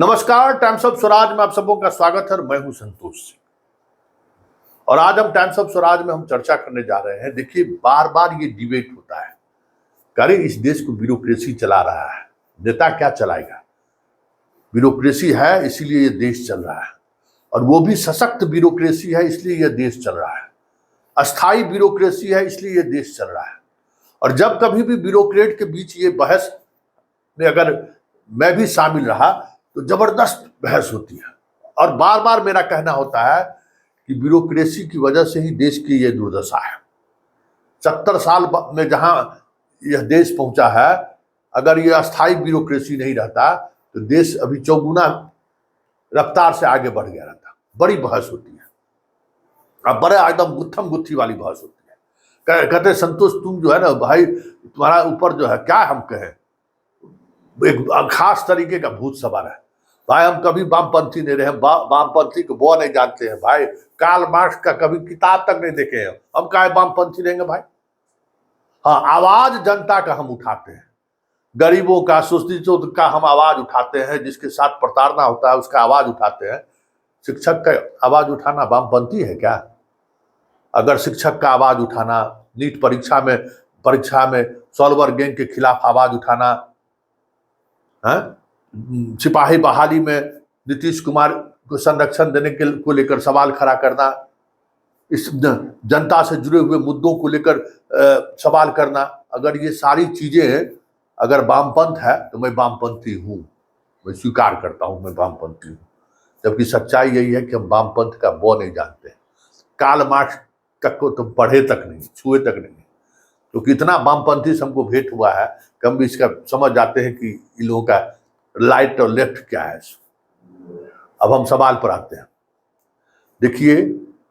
नमस्कार, times of Swaraj में आप सबों का स्वागत है और मैं हूं संतोष सिंह। और आज हम टाइम्स ऑफ स्वराज में हम चर्चा करने जा रहे हैं। देखिए, बार बार ये डिबेट होता है, अरे इस देश को ब्यूरोक्रेसी चला रहा है, नेता क्या चलाएगा, ब्यूरोक्रेसी है इसीलिए ये देश चल रहा है, और वो भी सशक्त ब्यूरोक्रेसी है इसलिए ये देश चल रहा है, अस्थायी ब्यूरोक्रेसी है इसलिए ये देश चल रहा है। और जब कभी भी ब्यूरोक्रेट के बीच ये बहस में अगर मैं भी शामिल रहा तो जबरदस्त बहस होती है। और बार बार मेरा कहना होता है कि ब्यूरोक्रेसी की वजह से ही देश की ये दुर्दशा है। 70 साल में जहां यह देश पहुंचा है, अगर ये अस्थायी ब्यूरोक्रेसी नहीं रहता तो देश अभी चौगुना रफ्तार से आगे बढ़ गया रहता। बड़ी बहस होती है, अब बड़े एकदम गुत्थम गुत्थी वाली बहस होती है। कहते संतोष, तुम जो है ना भाई, तुम्हारा ऊपर जो है क्या हम कहें, एक खास तरीके का भूत सवार है भाई। हम कभी वामपंथी नहीं रहे, वामपंथी को वो नहीं जानते हैं भाई, कार्ल मार्क्स का कभी किताब तक नहीं देखे हैं, हम काहे वामपंथी रहेंगे भाई। हाँ, आवाज जनता का हम उठाते हैं, गरीबों का, शोषितों का हम आवाज उठाते हैं, जिसके साथ प्रताड़ना होता है उसका आवाज उठाते हैं। शिक्षक का आवाज उठाना वामपंथी है क्या? अगर शिक्षक का आवाज उठाना, नीट परीक्षा में सॉल्वर गैंग के खिलाफ आवाज उठाना, सिपाही बहाली में नीतीश कुमार को संरक्षण देने को लेकर सवाल खड़ा करना, इस जनता से जुड़े हुए मुद्दों को लेकर सवाल करना, अगर ये सारी चीजें अगर वामपंथ है तो मैं वामपंथी हूं, मैं स्वीकार करता हूं मैं वामपंथी हूं। जबकि सच्चाई यही है कि हम वामपंथ का वो नहीं जानते, कार्ल मार्क्स तक को तो पढ़े तक नहीं, छुए तक नहीं। तो कितना वामपंथी से हमको भेंट हुआ है कि हम भी इसका समझ जाते हैं कि इन लोगों का राइट और लेफ्ट क्या है। अब हम सवाल पर आते हैं। देखिए,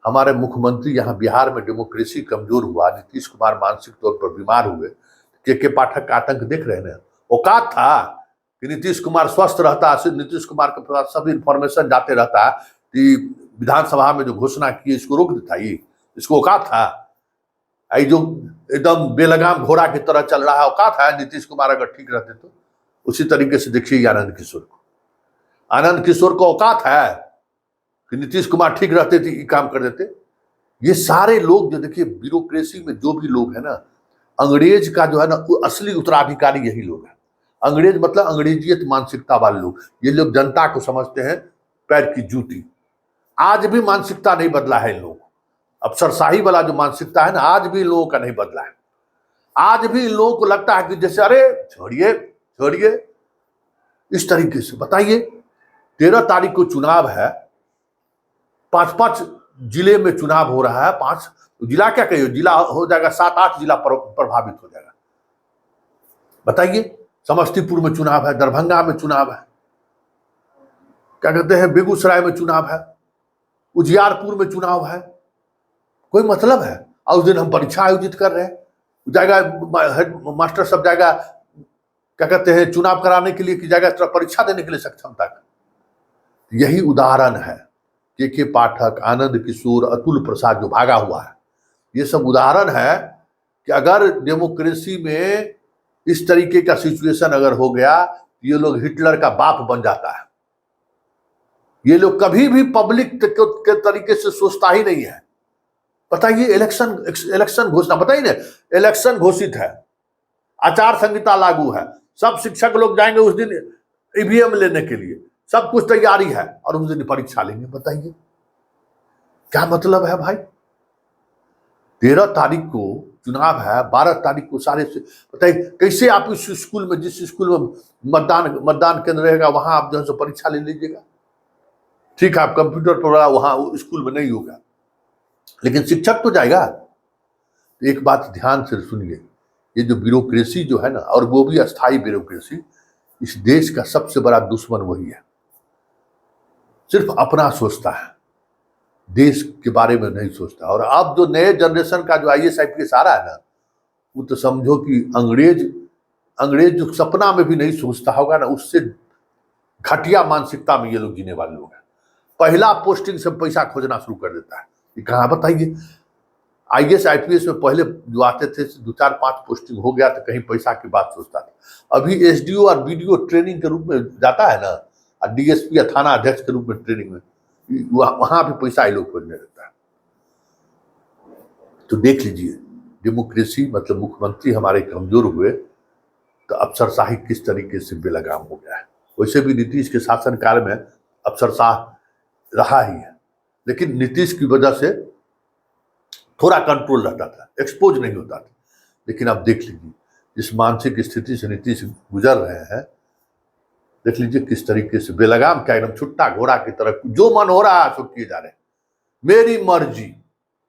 हमारे मुख्यमंत्री यहाँ बिहार में डेमोक्रेसी कमजोर हुआ, नीतीश कुमार मानसिक तौर पर बीमार हुए, के पाठक का आतंक देख रहे हैं। औकात था कि नीतीश कुमार स्वस्थ रहता, नीतीश कुमार के पास सब इंफॉर्मेशन जाते रहता कि विधानसभा में जो घोषणा की इसको रोक देता, ये इसको औकात था? आई जो एकदम बेलगाम घोड़ा की तरह चल रहा है, औकात है नीतीश कुमार अगर ठीक रहते तो? उसी तरीके से देखिए आनंद किशोर को औकात है कि नीतीश कुमार ठीक रहते थे ये काम कर देते? ये सारे लोग जो देखिए ब्यूरोक्रेसी में जो भी लोग है ना, अंग्रेज का जो है ना असली उत्तराधिकारी यही लोग हैं। अंग्रेज मतलब अंग्रेजियत मानसिकता वाले लोग। ये लोग जनता को समझते हैं पैर की जूती। आज भी मानसिकता नहीं बदला है इन लोगों को। अफसरशाही वाला जो मानसिकता है ना, आज भी लोगों का नहीं बदला है। आज भी इन लोगों को लगता है कि जैसे अरे छोड़िए इस तरीके से। बताइए, 13 तारीख को चुनाव है, 5 जिले में चुनाव हो रहा है। 5 जिला क्या कहिए, जिला हो जाएगा 7-8 जिला प्रभावित हो जाएगा। बताइए, समस्तीपुर में चुनाव है, दरभंगा में चुनाव है, क्या कहते हैं, बेगूसराय में चुनाव है, उजियारपुर में चुनाव है। कोई मतलब है? और उस दिन हम परीक्षा आयोजित कर रहे हैं, जाएगा हेड मास्टर सब जाएगा, क्या कहते हैं, चुनाव कराने के लिए कि जाएगा परीक्षा देने के लिए सक्षम तक। यही उदाहरण है के पाठक, आनंद किशोर, अतुल प्रसाद जो भागा हुआ है, ये सब उदाहरण है कि अगर डेमोक्रेसी में इस तरीके का सिचुएशन अगर हो गया तो ये लोग हिटलर का बाप बन जाता है। ये लोग कभी भी पब्लिक के तरीके से सोचता ही नहीं है। बताइए, इलेक्शन घोषणा, बताइए ना, इलेक्शन घोषित है, आचार संहिता लागू है, सब शिक्षक लोग जाएंगे उस दिन ईवीएम लेने के लिए, सब कुछ तैयारी है, और उस दिन परीक्षा लेंगे। बताइए क्या मतलब है भाई? 13 तारीख को चुनाव है, 12 तारीख को सारे से बताइए कैसे आप इस स्कूल में, जिस स्कूल में मतदान केंद्र रहेगा वहां आप जो है परीक्षा ले लीजिएगा। ठीक है, आप कंप्यूटर पर वहां स्कूल में नहीं होगा, लेकिन शिक्षक तो जाएगा। तो एक बात ध्यान से सुनिए, ये जो ब्यूरोक्रेसी जो है ना, और वो भी अस्थायी ब्यूरोक्रेसी, इस देश का सबसे बड़ा दुश्मन वही है। सिर्फ अपना सोचता है, देश के बारे में नहीं सोचता। और अब जो नए जनरेशन का जो IAS IPS आ रहा है ना, वो तो समझो कि अंग्रेज जो सपना में भी नहीं सोचता होगा ना, उससे घटिया मानसिकता में ये लोग जीने वाले लोग हैं। पहला पोस्टिंग से पैसा खोजना शुरू कर देता है। ये कहाँ? बताइए, IAS IPS में पहले जो आते थे 2-4-5 पोस्टिंग हो गया तो कहीं पैसा की बात सोचता था। अभी SDO और BDO ट्रेनिंग के रूप में जाता है ना, और डीएसपी या थाना अध्यक्ष के रूप में ट्रेनिंग में, वहां भी पैसा ये लोग खोजने रहता है। तो देख लीजिए, डेमोक्रेसी मतलब मुख्यमंत्री हमारे कमजोर हुए तो अफसरशाही किस तरीके से बेलगाम हो गया है। वैसे भी नीतीश के शासनकाल में अफसरशाह रहा ही है, लेकिन नीतीश की वजह से थोड़ा कंट्रोल रहता था, एक्सपोज नहीं होता था। लेकिन आप देख लीजिए जिस मानसिक स्थिति से नीतीश गुजर रहे हैं, देख लीजिए किस तरीके से बेलगाम क्या, एकदम छुट्टा घोड़ा की तरह जो मन हो रहा है सो किए जा रहे हैं, मेरी मर्जी।